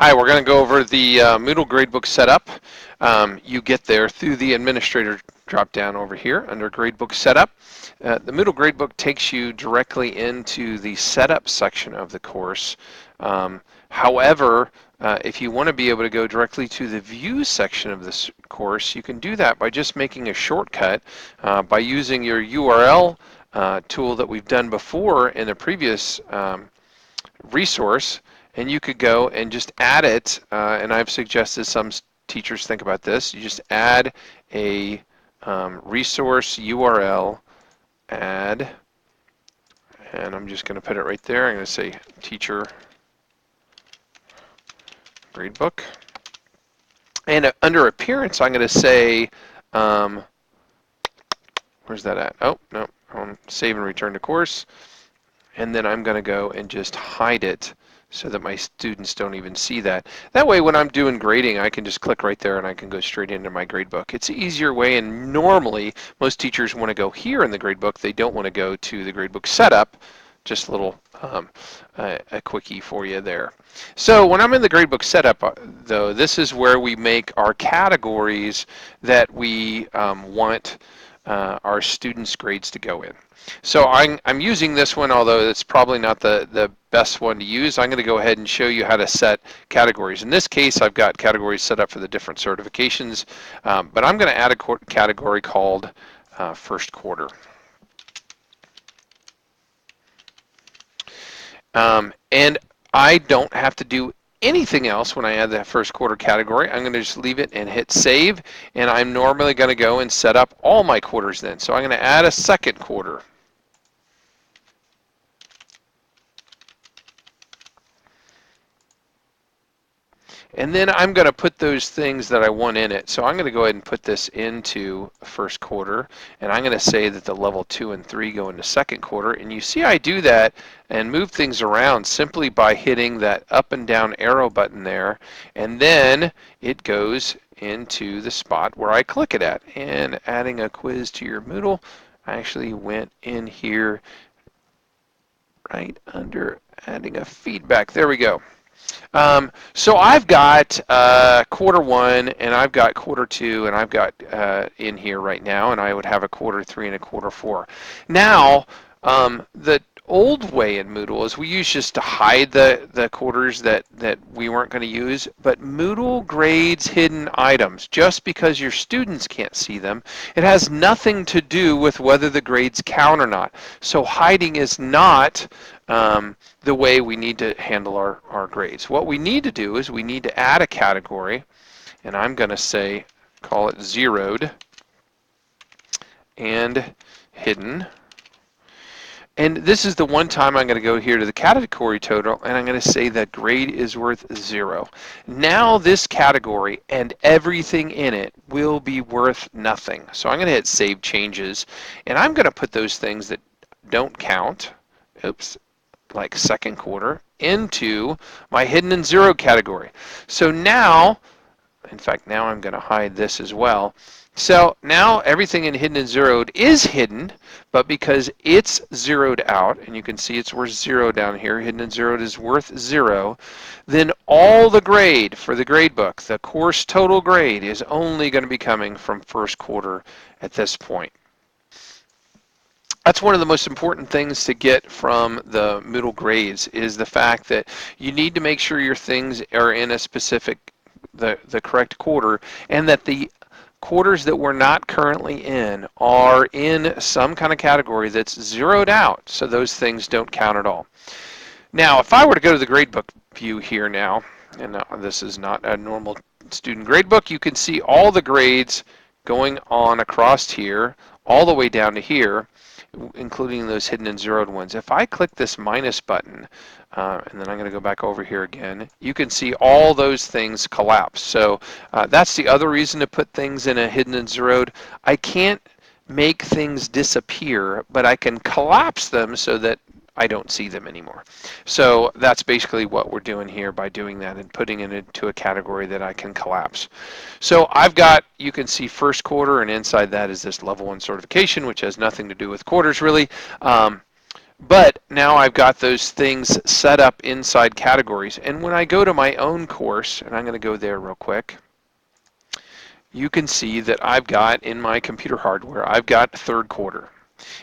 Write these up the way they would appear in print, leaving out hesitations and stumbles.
Hi, we're going to go over the Moodle Gradebook setup. You get there through the administrator drop down over here under Gradebook Setup. The Moodle Gradebook takes you directly into the setup section of the course. However, if you want to be able to go directly to the view section of this course, you can do that by just making a shortcut by using your URL tool that we've done before in the previous resource, and you could go and just add it, and I've suggested some teachers think about this. You just add a resource URL, add, and I'm just going to put it right there. I'm going to say teacher gradebook. And under appearance, I'm going to say, where's that at? Oh, no, save and return to course. And then I'm going to go and just hide it so that my students don't even see that. That way when I'm doing grading, I can just click right there and I can go straight into my gradebook. It's an easier way, and normally most teachers want to go here in the gradebook. They don't want to go to the gradebook setup. Just a little a quickie for you there. So when I'm in the gradebook setup, though, this is where we make our categories that we want our students' grades to go in. So I'm using this one, although it's probably not the best one to use. I'm going to go ahead and show you how to set categories. In this case, I've got categories set up for the different certifications, but I'm going to add a category called first quarter. And I don't have to do anything else when I add that first quarter category. I'm going to just leave it and hit save, and I'm normally going to go and set up all my quarters then. So I'm going to add a second quarter. And then I'm going to put those things that I want in it. So I'm going to go ahead and put this into first quarter, and I'm going to say that the level 2 and 3 go into second quarter. And you see I do that and move things around simply by hitting that up and down arrow button there, and then it goes into the spot where I click it at. And adding a quiz to your Moodle, I actually went in here right under adding a feedback. There we go. So I've got quarter 1, and I've got quarter 2, and I've got in here right now, and I would have a quarter 3 and a quarter 4. Now, the old way in Moodle is we used just to hide the quarters that we weren't going to use, but Moodle grades hidden items. Just because your students can't see them, it has nothing to do with whether the grades count or not. So hiding is not the way we need to handle our grades. What we need to do is we need to add a category, and I'm going to say, call it zeroed and hidden. And this is the one time I'm going to go here to the category total, and I'm going to say that grade is worth 0. Now this category and everything in it will be worth nothing. So I'm going to hit Save Changes, and I'm going to put those things that don't count, oops, like second quarter, into my hidden and 0 category. So now, in fact, now I'm going to hide this as well. So now everything in hidden and zeroed is hidden, but because it's zeroed out, and you can see it's worth 0 down here, hidden and zeroed is worth 0, then all the grade for the gradebook, the course total grade, is only going to be coming from first quarter at this point. That's one of the most important things to get from the Moodle grades, is the fact that you need to make sure your things are in a specific, the correct quarter, and that the quarters that we're not currently in are in some kind of category that's zeroed out, so those things don't count at all. Now, if I were to go to the Gradebook View here now, and this is not a normal student gradebook, you can see all the grades going on across here, all the way down to here, including those hidden and zeroed ones. If I click this minus button, and then I'm going to go back over here again, you can see all those things collapse. So that's the other reason to put things in a hidden and zeroed. I can't make things disappear, but I can collapse them so that I don't see them anymore. So that's basically what we're doing here by doing that and putting it into a category that I can collapse. So I've got, you can see first quarter, and inside that is this level 1 certification, which has nothing to do with quarters really. But now I've got those things set up inside categories. And when I go to my own course, and I'm going to go there real quick, you can see that I've got in my computer hardware, I've got third quarter.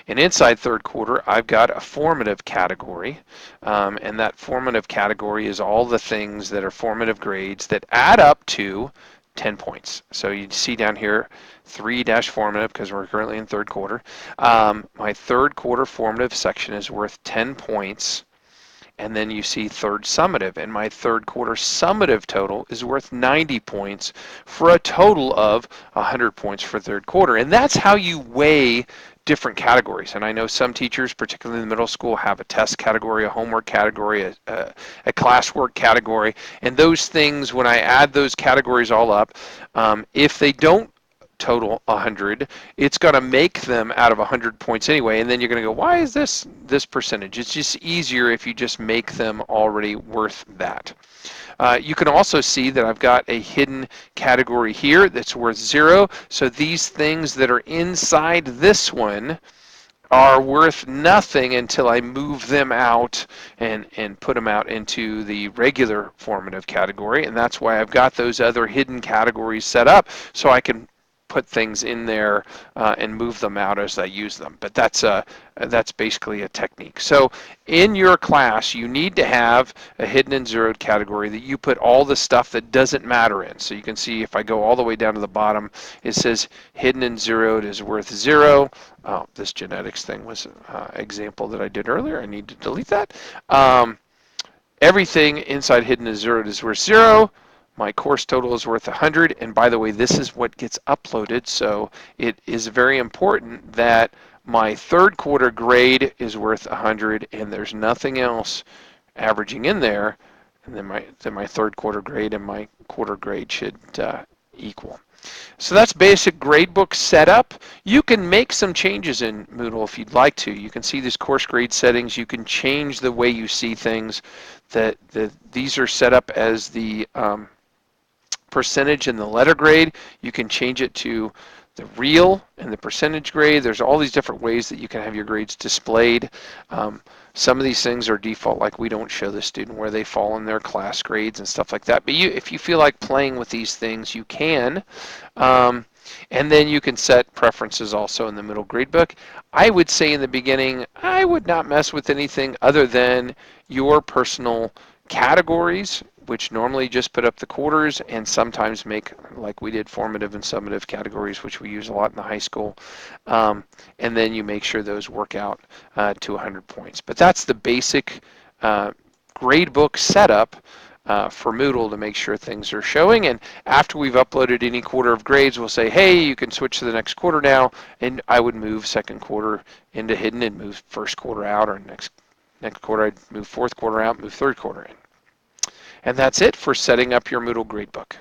And inside third quarter, I've got a formative category, and that formative category is all the things that are formative grades that add up to 10 points. So you see down here, 3-formative, because we're currently in third quarter. My third quarter formative section is worth 10 points. And then you see third summative, and my third quarter summative total is worth 90 points for a total of 100 points for third quarter. And that's how you weigh different categories. And I know some teachers, particularly in the middle school, have a test category, a homework category, a classwork category. And those things, when I add those categories all up, if they don't total 100, it's going to make them out of 100 points anyway, and then you're going to go, why is this percentage? It's just easier if you just make them already worth that. You can also see that I've got a hidden category here that's worth 0, so these things that are inside this one are worth nothing until I move them out and put them out into the regular formative category, and that's why I've got those other hidden categories set up so I can put things in there and move them out as I use them. But that's basically a technique. So in your class, you need to have a hidden and zeroed category that you put all the stuff that doesn't matter in. So you can see if I go all the way down to the bottom, it says hidden and zeroed is worth 0. Oh, this genetics thing was an example that I did earlier. I need to delete that. Everything inside hidden and zeroed is worth 0. My course total is worth 100, and by the way, this is what gets uploaded, so it is very important that my third quarter grade is worth 100, and there's nothing else averaging in there, and then my third quarter grade and my quarter grade should equal. So that's basic gradebook setup. You can make some changes in Moodle if you'd like to. You can see these course grade settings. You can change the way you see things. These are set up as the percentage and the letter grade. You can change it to the real and the percentage grade. There's all these different ways that you can have your grades displayed. Some of these things are default, like we don't show the student where they fall in their class grades and stuff like that. But if you feel like playing with these things, you can. And then you can set preferences also in the Moodle gradebook. I would say in the beginning, I would not mess with anything other than your personal categories, which normally just put up the quarters and sometimes make, like we did, formative and summative categories, which we use a lot in the high school. And then you make sure those work out to 100 points. But that's the basic gradebook setup for Moodle to make sure things are showing. And after we've uploaded any quarter of grades, we'll say, hey, you can switch to the next quarter now. And I would move second quarter into hidden and move first quarter out, or next quarter I'd move fourth quarter out, move third quarter in. And that's it for setting up your Moodle gradebook.